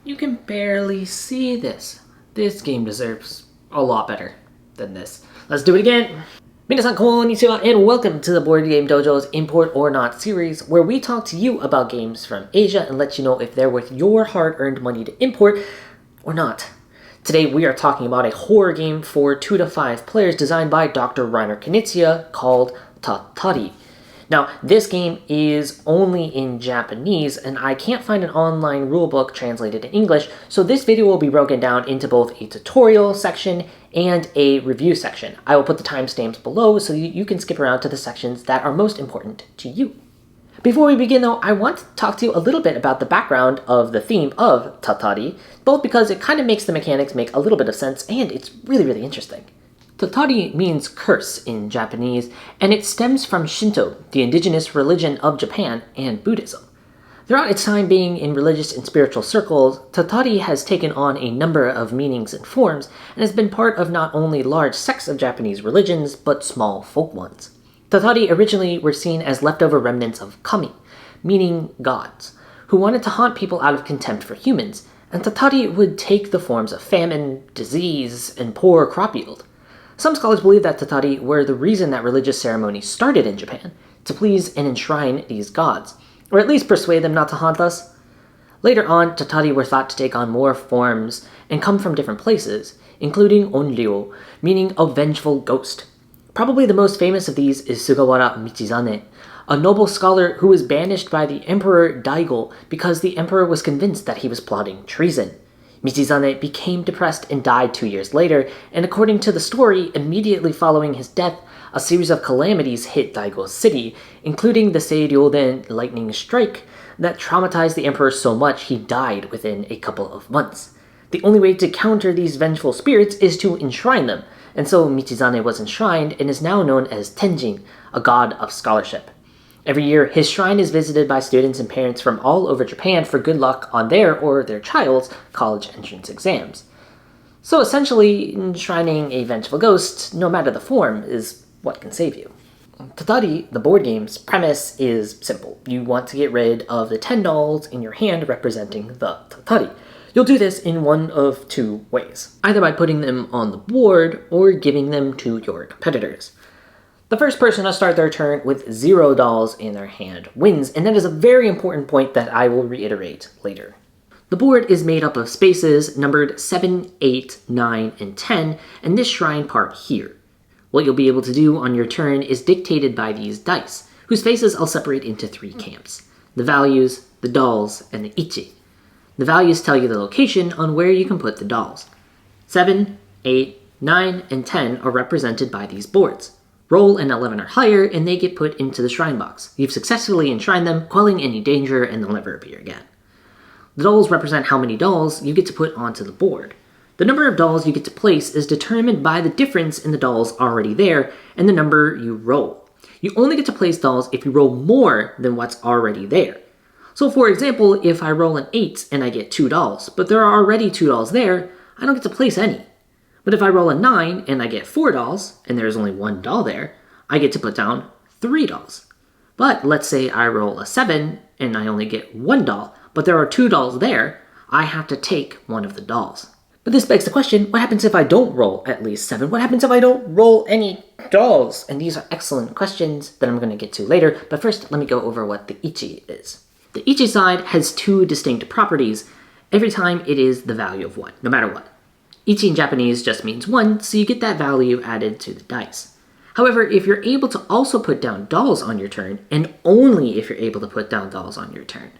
You can barely see this. This game deserves a lot better than this. Let's do it again! Minasan konnichiwa and welcome to the Board Game Dojo's Import or Not series, where we talk to you about games from Asia and let you know if they're worth your hard-earned money to import or not. Today we are talking about a horror game for 2 to 5 players designed by Dr. Reiner Knizia called Tatari. Now, this game is only in Japanese, and I can't find an online rulebook translated in English, so this video will be broken down into both a tutorial section and a review section. I will put the timestamps below so you can skip around to the sections that are most important to you. Before we begin though, I want to talk to you a little bit about the background of the theme of Tatari, both because it kind of makes the mechanics make a little bit of sense and it's really interesting. Tatari means curse in Japanese, and it stems from Shinto, the indigenous religion of Japan, and Buddhism. Throughout its time being in religious and spiritual circles, Tatari has taken on a number of meanings and forms, and has been part of not only large sects of Japanese religions, but small folk ones. Tatari originally were seen as leftover remnants of kami, meaning gods, who wanted to haunt people out of contempt for humans, and Tatari would take the forms of famine, disease, and poor crop yield. Some scholars believe that Tatari were the reason that religious ceremonies started in Japan, to please and enshrine these gods, or at least persuade them not to haunt us. Later on, Tatari were thought to take on more forms and come from different places, including Onryo, meaning a vengeful ghost. Probably the most famous of these is Sugawara Michizane, a noble scholar who was banished by the Emperor Daigo because the emperor was convinced that he was plotting treason. Michizane became depressed and died 2 years later, and according to the story, immediately following his death, a series of calamities hit Daigo's city, including the Seiryoden lightning strike that traumatized the emperor so much he died within a couple of months. The only way to counter these vengeful spirits is to enshrine them, and so Michizane was enshrined and is now known as Tenjin, a god of scholarship. Every year, his shrine is visited by students and parents from all over Japan for good luck on their or their child's college entrance exams. So essentially, enshrining a vengeful ghost, no matter the form, is what can save you. Tatari, the board game's premise, is simple. You want to get rid of the 10 dolls in your hand representing the Tatari. You'll do this in one of 2 ways, either by putting them on the board or giving them to your competitors. The first person to start their turn with 0 dolls in their hand wins, and that is a very important point that I will reiterate later. The board is made up of spaces numbered 7, 8, 9, and 10, and this shrine part here. What you'll be able to do on your turn is dictated by these dice, whose faces I'll separate into 3 camps: the values, the dolls, and the ichi. The values tell you the location on where you can put the dolls. 7, 8, 9, and 10 are represented by these boards. Roll an 11 or higher, and they get put into the shrine box. You've successfully enshrined them, quelling any danger, and they'll never appear again. The dolls represent how many dolls you get to put onto the board. The number of dolls you get to place is determined by the difference in the dolls already there and the number you roll. You only get to place dolls if you roll more than what's already there. So for example, if I roll an 8 and I get 2 dolls, but there are already 2 dolls there, I don't get to place any. But if I roll a 9 and I get 4 dolls, and there's only 1 doll there, I get to put down 3 dolls. But let's say I roll a 7 and I only get 1 doll, but there are 2 dolls there, I have to take one of the dolls. But this begs the question, what happens if I don't roll at least 7? What happens if I don't roll any dolls? And these are excellent questions that I'm going to get to later, but first let me go over what the ichi is. The ichi side has 2 distinct properties every time it is the value of 1, no matter what. Ichi in Japanese just means 1, so you get that value added to the dice. However, if you're able to also put down dolls on your turn, and only if you're able to put down dolls on your turn,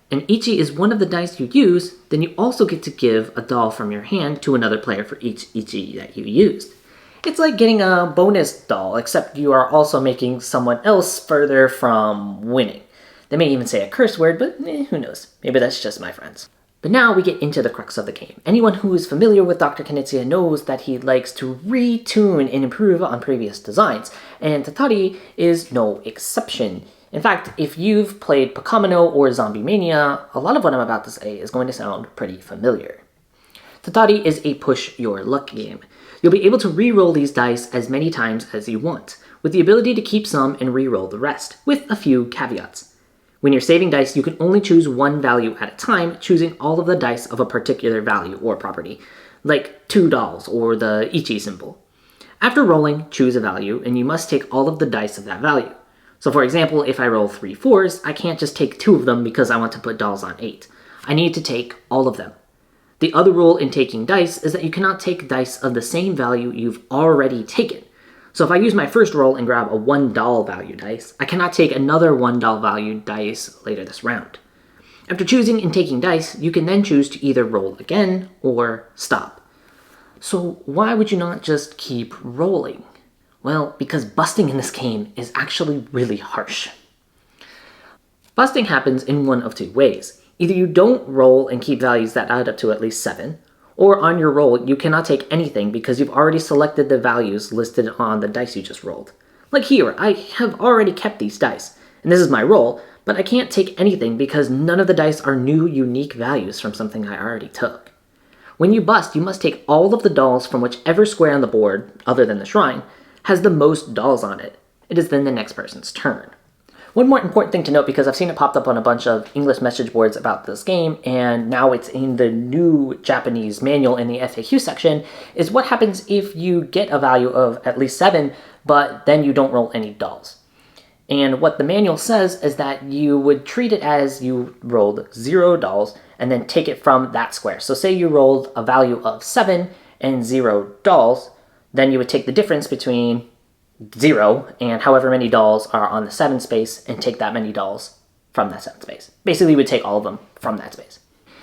and ichi is one of the dice you use, then you also get to give a doll from your hand to another player for each ichi that you used. It's like getting a bonus doll, except you are also making someone else further from winning. They may even say a curse word, but who knows? Maybe that's just my friends. But now we get into the crux of the game. Anyone who is familiar with Dr. Knizia knows that he likes to retune and improve on previous designs, and Tatari is no exception. In fact, if you've played Pickomino or Zombie Mania, a lot of what I'm about to say is going to sound pretty familiar. Tatari is a push your luck game. You'll be able to re-roll these dice as many times as you want, with the ability to keep some and re-roll the rest, with a few caveats. When you're saving dice, you can only choose one value at a time, choosing all of the dice of a particular value or property, like $2 or the Ichi symbol. After rolling, choose a value, and you must take all of the dice of that value. So for example, if I roll 3 4s, I can't just take 2 of them because I want to put dolls on 8. I need to take all of them. The other rule in taking dice is that you cannot take dice of the same value you've already taken. So if I use my first roll and grab a $1 value dice, I cannot take another $1 value dice later this round. After choosing and taking dice, you can then choose to either roll again or stop. So why would you not just keep rolling? Well, because busting in this game is actually really harsh. Busting happens in one of 2 ways. Either you don't roll and keep values that add up to at least 7, or on your roll, you cannot take anything because you've already selected the values listed on the dice you just rolled. Like here, I have already kept these dice, and this is my roll, but I can't take anything because none of the dice are new, unique values from something I already took. When you bust, you must take all of the dolls from whichever square on the board, other than the shrine, has the most dolls on it. It is then the next person's turn. One more important thing to note, because I've seen it popped up on a bunch of English message boards about this game, and now it's in the new Japanese manual in the FAQ section, is what happens if you get a value of at least 7, but then you don't roll any dolls. And what the manual says is that you would treat it as you rolled 0 dolls and then take it from that square. So say you rolled a value of 7 and 0 dolls, then you would take the difference between 0 and however many dolls are on the 7 space and take that many dolls from that 7 space. Basically, you would take all of them from that space.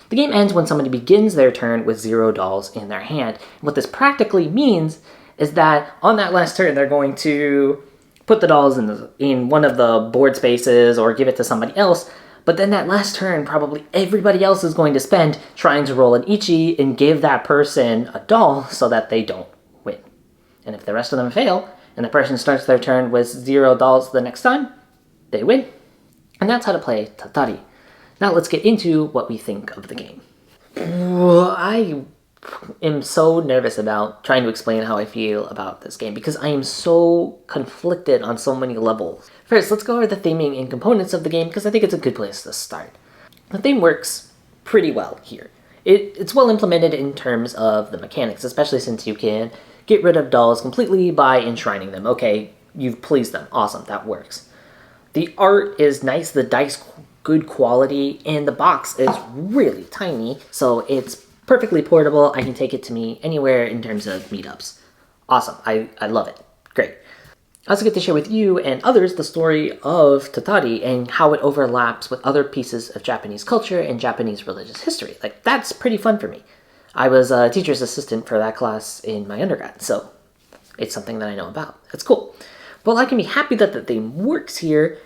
The game ends when somebody begins their turn with 0 dolls in their hand. And what this practically means is that on that last turn, they're going to put the dolls in one of the board spaces or give it to somebody else. But then that last turn, probably everybody else is going to spend trying to roll an Ichi and give that person a doll so that they don't win. And if the rest of them fail, and the person starts their turn with 0 dolls the next time, they win. And that's how to play Tatari. Now let's get into what we think of the game. I am so nervous about trying to explain how I feel about this game because I am so conflicted on so many levels. First, let's go over the theming and components of the game because I think it's a good place to start. The theme works pretty well here. It's well implemented in terms of the mechanics, especially since you can get rid of dolls completely by enshrining them. Okay, you've pleased them. Awesome, that works. The art is nice, the dice good quality, and the box is really tiny, so it's perfectly portable. I can take it to me anywhere in terms of meetups. Awesome, I love it. Great. I also get to share with you and others the story of Tatari and how it overlaps with other pieces of Japanese culture and Japanese religious history. Like, that's pretty fun for me. I was a teacher's assistant for that class in my undergrad, so it's something that I know about. It's cool. While I can be happy that the theme works here,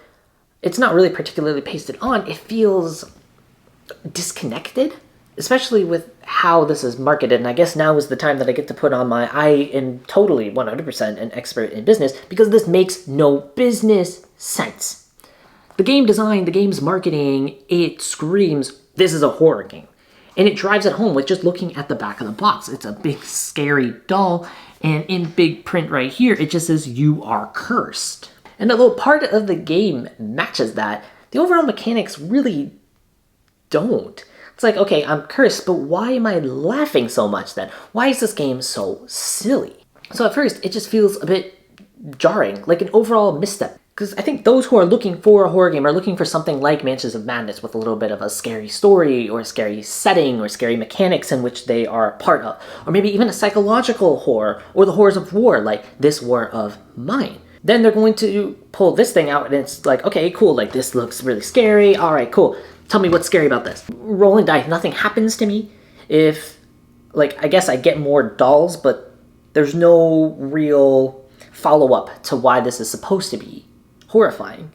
it's not really particularly pasted on. It feels disconnected, especially with how this is marketed. And I guess now is the time that I get to put on my I am totally 100% an expert in business, because this makes no business sense. The game design, the game's marketing, it screams, this is a horror game. And it drives it home with just looking at the back of the box. It's a big, scary doll, and in big print right here, it just says, you are cursed. And although part of the game matches that, the overall mechanics really don't. It's like, okay, I'm cursed, but why am I laughing so much then? Why is this game so silly? So at first, it just feels a bit jarring, like an overall misstep. Because I think those who are looking for a horror game are looking for something like Mansions of Madness with a little bit of a scary story or a scary setting or scary mechanics in which they are part of. Or maybe even a psychological horror or the horrors of war, like This War of Mine. Then they're going to pull this thing out and it's like, okay, cool, like this looks really scary. All right, cool. Tell me what's scary about this. Rolling dice, nothing happens to me. If, like, I guess I get more dolls, but there's no real follow-up to why this is supposed to be horrifying.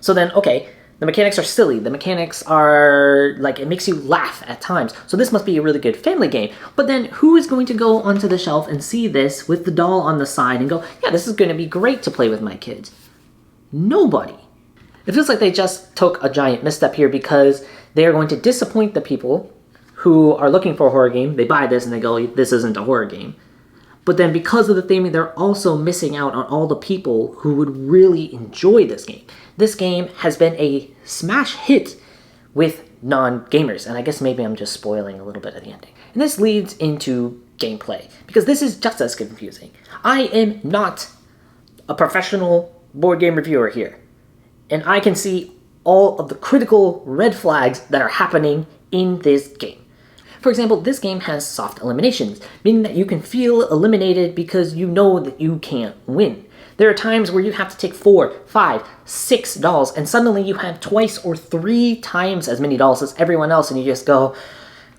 So then, okay, the mechanics are silly. The mechanics are, like, it makes you laugh at times. So this must be a really good family game. But then who is going to go onto the shelf and see this with the doll on the side and go, yeah, this is going to be great to play with my kids? Nobody. It feels like they just took a giant misstep here because they are going to disappoint the people who are looking for a horror game. They buy this and they go, this isn't a horror game. But then because of the theming, they're also missing out on all the people who would really enjoy this game. This game has been a smash hit with non-gamers, and I guess maybe I'm just spoiling a little bit of the ending. And this leads into gameplay, because this is just as confusing. I am not a professional board game reviewer here, and I can see all of the critical red flags that are happening in this game. For example, this game has soft eliminations, meaning that you can feel eliminated because you know that you can't win. There are times where you have to take 4, 5, 6 dolls, and suddenly you have twice or 3 times as many dolls as everyone else, and you just go,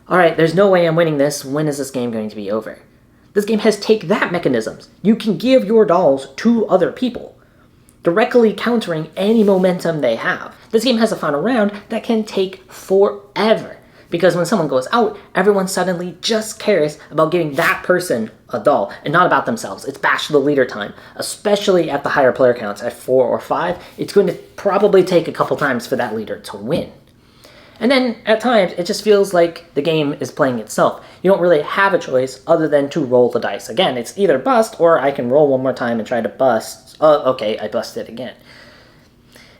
alright, there's no way I'm winning this. When is this game going to be over? This game has take that mechanisms. You can give your dolls to other people, directly countering any momentum they have. This game has a final round that can take forever, because when someone goes out, everyone suddenly just cares about giving that person a doll and not about themselves. It's bash the leader time, especially at the higher player counts at 4 or 5. It's going to probably take a couple times for that leader to win. And then at times, it just feels like the game is playing itself. You don't really have a choice other than to roll the dice. Again, it's either bust or I can roll one more time and try to bust. Oh, okay, I busted again.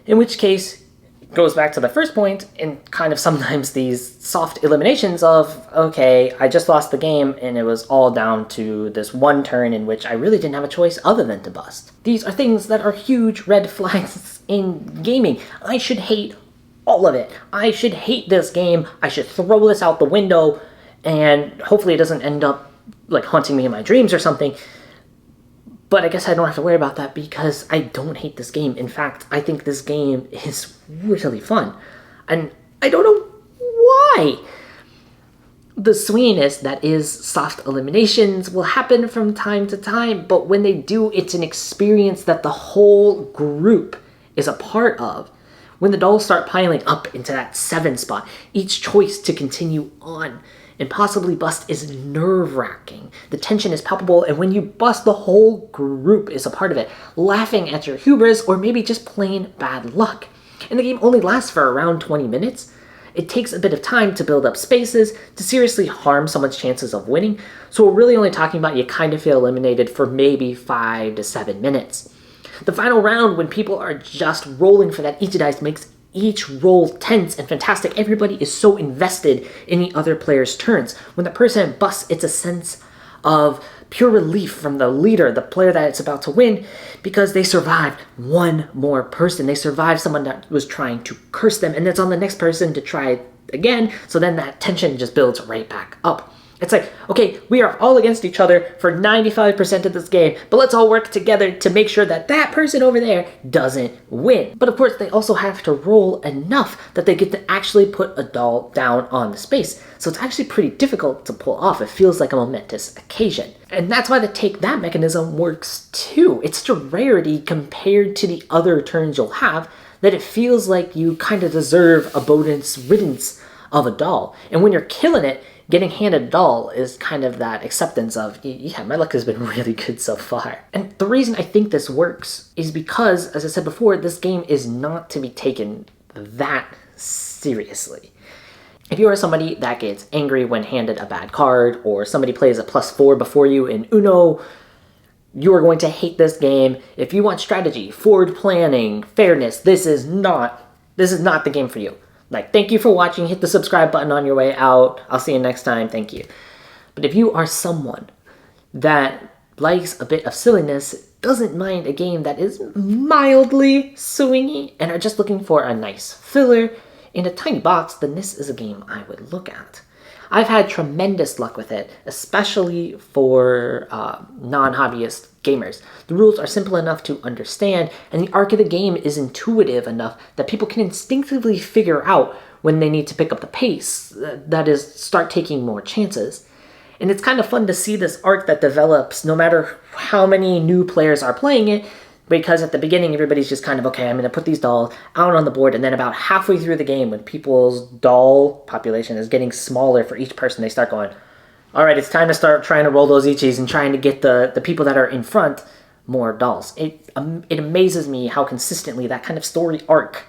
In which case, goes back to the first point, and kind of sometimes these soft eliminations of, okay, I just lost the game and it was all down to this one turn in which I really didn't have a choice other than to bust. These are things that are huge red flags in gaming. I should hate all of it. I should hate this game. I should throw this out the window, and hopefully it doesn't end up like haunting me in my dreams or something. But I guess I don't have to worry about that because I don't hate this game. In fact, I think this game is really fun. And I don't know why. The swinginess that is soft eliminations will happen from time to time, but when they do, it's an experience that the whole group is a part of. When the dolls start piling up into that 7 spot, each choice to continue on and possibly bust is nerve-wracking. The tension is palpable, and when you bust, the whole group is a part of it, laughing at your hubris or maybe just plain bad luck. And the game only lasts for around 20 minutes. It takes a bit of time to build up spaces to seriously harm someone's chances of winning, so we're really only talking about you kind of feel eliminated for maybe 5 to 7 minutes. The final round, when people are just rolling for that each dice, makes each roll tense and fantastic. Everybody is so invested in the other player's turns. When the person busts, it's a sense of pure relief from the leader, the player that it's about to win, because they survived one more person. They survived someone that was trying to curse them, and it's on the next person to try it again, so then that tension just builds right back up. It's like, okay, we are all against each other for 95% of this game, but let's all work together to make sure that that person over there doesn't win. But of course, they also have to roll enough that they get to actually put a doll down on the space. So it's actually pretty difficult to pull off. It feels like a momentous occasion. And that's why the take that mechanism works too. It's such a rarity compared to the other turns you'll have that it feels like you kind of deserve a bonus riddance of a doll. And when you're killing it, getting handed a doll is kind of that acceptance of, yeah, my luck has been really good so far. And the reason I think this works is because, as I said before, this game is not to be taken that seriously. If you are somebody that gets angry when handed a bad card, or somebody plays a +4 before you in Uno, you are going to hate this game. If you want strategy, forward planning, fairness, this is not the game for you. Like, thank you for watching. Hit the subscribe button on your way out. I'll see you next time. Thank you. But if you are someone that likes a bit of silliness, doesn't mind a game that is mildly swingy, and are just looking for a nice filler in a tiny box, then this is a game I would look at. I've had tremendous luck with it, especially for non-hobbyist gamers. The rules are simple enough to understand, and the arc of the game is intuitive enough that people can instinctively figure out when they need to pick up the pace, that is, start taking more chances. And it's kind of fun to see this arc that develops no matter how many new players are playing it, because at the beginning everybody's just kind of, okay, I'm going to put these dolls out on the board, and then about halfway through the game, when people's doll population is getting smaller for each person, they start going, all right, it's time to start trying to roll those ichis and trying to get the people that are in front more dolls. It amazes me how consistently that kind of story arc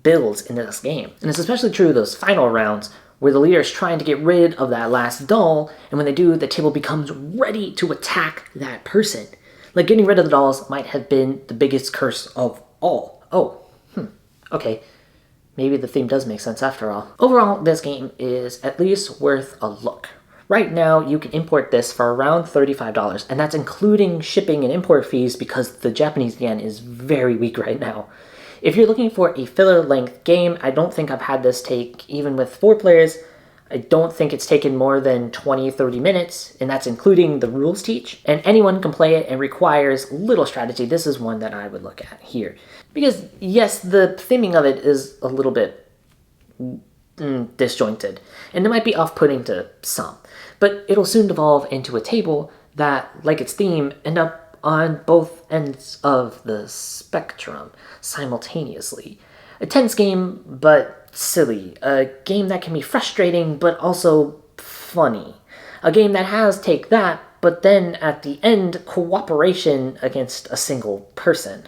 builds into this game. And it's especially true those final rounds where the leader is trying to get rid of that last doll, and when they do, the table becomes ready to attack that person. Like, getting rid of the dolls might have been the biggest curse of all. Okay. Maybe the theme does make sense after all. Overall, this game is at least worth a look. Right now, you can import this for around $35, and that's including shipping and import fees because the Japanese yen is very weak right now. If you're looking for a filler-length game, I don't think I've had this take, even with 4 players, I don't think it's taken more than 20-30 minutes, and that's including the rules teach. And anyone can play it and requires little strategy. This is one that I would look at here. Because, yes, the theming of it is a little bit disjointed, and it might be off-putting to some. But it'll soon devolve into a table that, like its theme, end up on both ends of the spectrum simultaneously. A tense game, but silly. A game that can be frustrating, but also funny. A game that has take that, but then at the end, cooperation against a single person.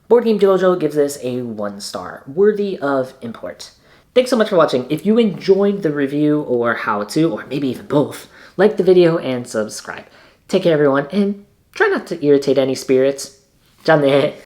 Board Game Dojo gives this a 1 star, worthy of import. Thanks so much for watching. If you enjoyed the review or how-to, or maybe even both, like the video and subscribe. Take care everyone, and try not to irritate any spirits. じゃあね